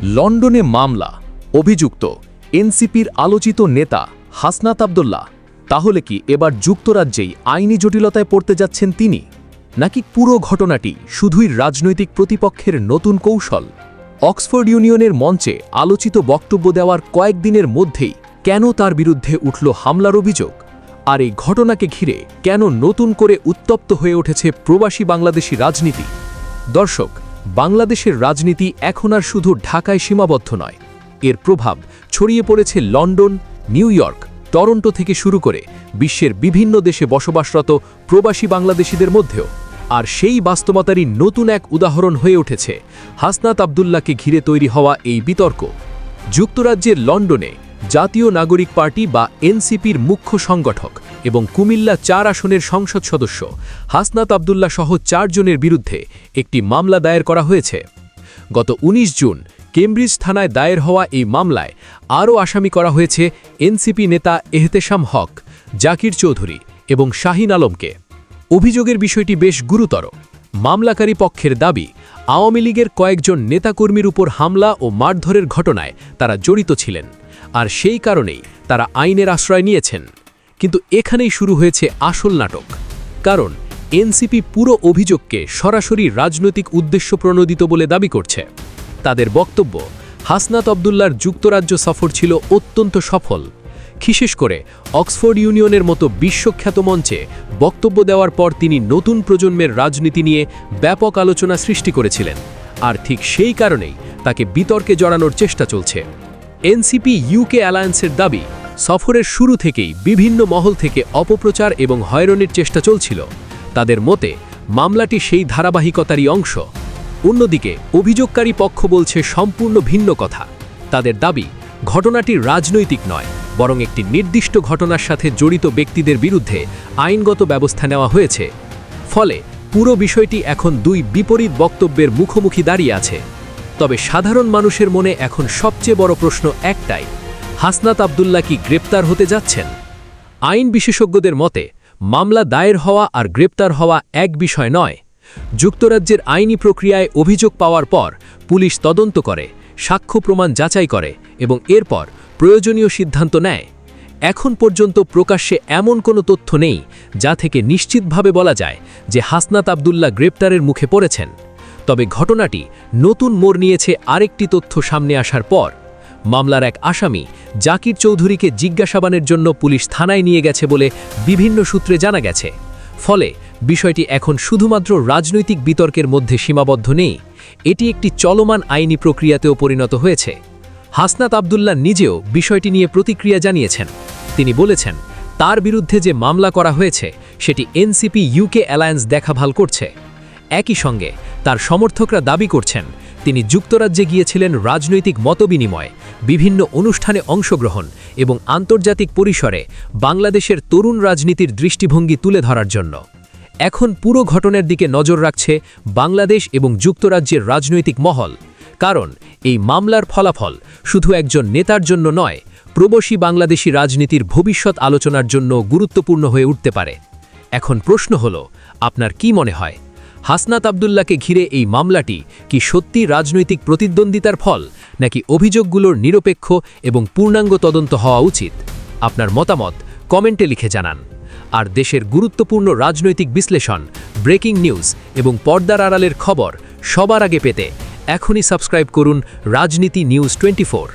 লন্ডনে মামলা, অভিযুক্ত এনসিপির আলোচিত নেতা হাসনাত আব্দুল্লাহ। তাহলে কি এবার যুক্তরাজ্যেই আইনি জটিলতায় পড়তে যাচ্ছেন তিনি, নাকি পুরো ঘটনাটি শুধুই রাজনৈতিক প্রতিপক্ষের নতুন কৌশল? অক্সফোর্ড ইউনিয়নের মঞ্চে আলোচিত বক্তব্য দেওয়ার কয়েকদিনের মধ্যেই কেন তার বিরুদ্ধে উঠল হামলার অভিযোগ? আর এই ঘটনাকে ঘিরে কেন নতুন করে উত্তপ্ত হয়ে উঠেছে প্রবাসী বাংলাদেশি রাজনীতি? দর্শক, বাংলাদেশের রাজনীতি এখন আর শুধু ঢাকায় সীমাবদ্ধ নয়। এর প্রভাব ছড়িয়ে পড়েছে লন্ডন, নিউ ইয়র্ক, টরন্টো থেকে শুরু করে বিশ্বের বিভিন্ন দেশে বসবাসরত প্রবাসী বাংলাদেশিদের মধ্যেও। আর সেই বাস্তবতারই নতুন এক উদাহরণ হয়ে উঠেছে হাসনাত আব্দুল্লাহকে ঘিরে তৈরি হওয়া এই বিতর্ক। যুক্তরাজ্যের লন্ডনে জাতীয় নাগরিক পার্টি বা এনসিপির মুখ্য সংগঠক এবং কুমিল্লা ৪ আসনের সংসদ সদস্য হাসনাত আব্দুল্লাহ সহ ৪ জনের বিরুদ্ধে একটি মামলা দায়ের করা হয়েছে। গত ১৯ জুন কেমব্রিজ থানায় দায়ের হওয়া এই মামলায় আরও আসামি করা হয়েছে এনসিপি নেতা এহতেশাম হক, জাকির চৌধুরী এবং শাহিন আলমকে। অভিযোগের বিষয়টি বেশ গুরুতর। মামলাকারী পক্ষের দাবি, আওয়ামী লীগের কয়েকজন নেতাকর্মীর উপর হামলা ও মারধরের ঘটনায় তারা জড়িত ছিলেন, আর সেই কারণেই তারা আইনের আশ্রয় নিয়েছেন। কিন্তু এখানেই শুরু হয়েছে আসল নাটক। কারণ এনসিপি পুরো অভিযোগকে সরাসরি রাজনৈতিক উদ্দেশ্য প্রণোদিত বলে দাবি করছে। তাদের বক্তব্য, হাসনাত আব্দুল্লাহর যুক্তরাজ্য সফর ছিল অত্যন্ত সফল। বিশেষ করে অক্সফোর্ড ইউনিয়নের মতো বিশ্বখ্যাত মঞ্চে বক্তব্য দেওয়ার পর তিনি নতুন প্রজন্মের রাজনীতি নিয়ে ব্যাপক আলোচনা সৃষ্টি করেছিলেন। আর ঠিক সেই কারণেই তাকে বিতর্কে জড়ানোর চেষ্টা চলছে। এনসিপি ইউকে অ্যালায়েন্সের দাবি, সফরের শুরু থেকেই বিভিন্ন মহল থেকে অপপ্রচার এবং হয়রানির চেষ্টা চলছিল। তাদের মতে মামলাটি সেই ধারাবাহিকতারই অংশ। অন্যদিকে অভিযোগকারী পক্ষ বলছে সম্পূর্ণ ভিন্ন কথা। তাদের দাবি, ঘটনাটি রাজনৈতিক নয়, বরং একটি নির্দিষ্ট ঘটনার সাথে জড়িত ব্যক্তিদের বিরুদ্ধে আইনগত ব্যবস্থা নেওয়া হয়েছে। ফলে পুরো বিষয়টি এখন দুই বিপরীত বক্তব্যের মুখোমুখি দাঁড়িয়ে আছে। তবে সাধারণ মানুষের মনে এখন সবচেয়ে বড় প্রশ্ন একটাই, হাসনাত আব্দুল্লাহ কি গ্রেপ্তার হতে যাচ্ছেন? আইন বিশেষজ্ঞদের মতে মামলা দায়ের হওয়া আর গ্রেপ্তার হওয়া এক বিষয় নয়। যুক্তরাজ্যের আইনি প্রক্রিয়ায় অভিযোগ পাওয়ার পর পুলিশ তদন্ত করে, সাক্ষ্য প্রমাণ যাচাই করে এবং এরপর প্রয়োজনীয় সিদ্ধান্ত নেয়। এখন পর্যন্ত প্রকাশ্যে এমন কোনো তথ্য নেই যা থেকে নিশ্চিতভাবে বলা যায় যে হাসনাত আব্দুল্লাহ গ্রেপ্তারের মুখে পড়েছেন। তবে ঘটনাটি নতুন মোড় নিয়েছে আরেকটি তথ্য সামনে আসার পর। মামলার এক আসামি জাকির চৌধুরীকে জিজ্ঞাসাবাদের জন্য পুলিশ থানায় নিয়ে গেছে বলে বিভিন্ন সূত্রে জানা গেছে। ফলে বিষয়টি এখন শুধুমাত্র রাজনৈতিক বিতর্কের মধ্যে সীমাবদ্ধ নেই, এটি একটি চলমান আইনি প্রক্রিয়াতেও পরিণত হয়েছে। হাসনাত আব্দুল্লাহ নিজেও বিষয়টি নিয়ে প্রতিক্রিয়া জানিয়েছেন। তিনি বলেছেন, তার বিরুদ্ধে যে মামলা করা হয়েছে সেটি এনসিপি ইউকে অ্যালায়েন্স দেখাভাল করছে। একই সঙ্গে তার সমর্থকরা দাবি করছেন তিনি যুক্তরাজ্যে গিয়েছিলেন রাজনৈতিক মতবিনিময়, বিভিন্ন অনুষ্ঠানে অংশগ্রহণ এবং আন্তর্জাতিক পরিসরে বাংলাদেশের তরুণ রাজনীতির দৃষ্টিভঙ্গি তুলে ধরার জন্য। এখন পুরো ঘটনার দিকে নজর রাখছে বাংলাদেশ এবং যুক্তরাজ্যের রাজনৈতিক মহল। কারণ এই মামলার ফলাফল শুধু একজন নেতার জন্য নয়, প্রবাসী বাংলাদেশি রাজনীতির ভবিষ্যৎ আলোচনার জন্য গুরুত্বপূর্ণ হয়ে উঠতে পারে। এখন প্রশ্ন হল, আপনার কি মনে হয়, হাসনাত আব্দুল্লাহকে ঘিরে এই মামলাটি কি সত্যি রাজনৈতিক প্রতিদ্বন্দ্বিতার ফল, নাকি অভিযোগগুলোর নিরপেক্ষ এবং পূর্ণাঙ্গ তদন্ত হওয়া উচিত? আপনার মতামত কমেন্টে লিখে জানান। আর দেশের গুরুত্বপূর্ণ রাজনৈতিক বিশ্লেষণ, ব্রেকিং নিউজ এবং পর্দার আড়ালের খবর সবার আগে পেতে এখনই সাবস্ক্রাইব করুন রাজনীতি নিউজ 24।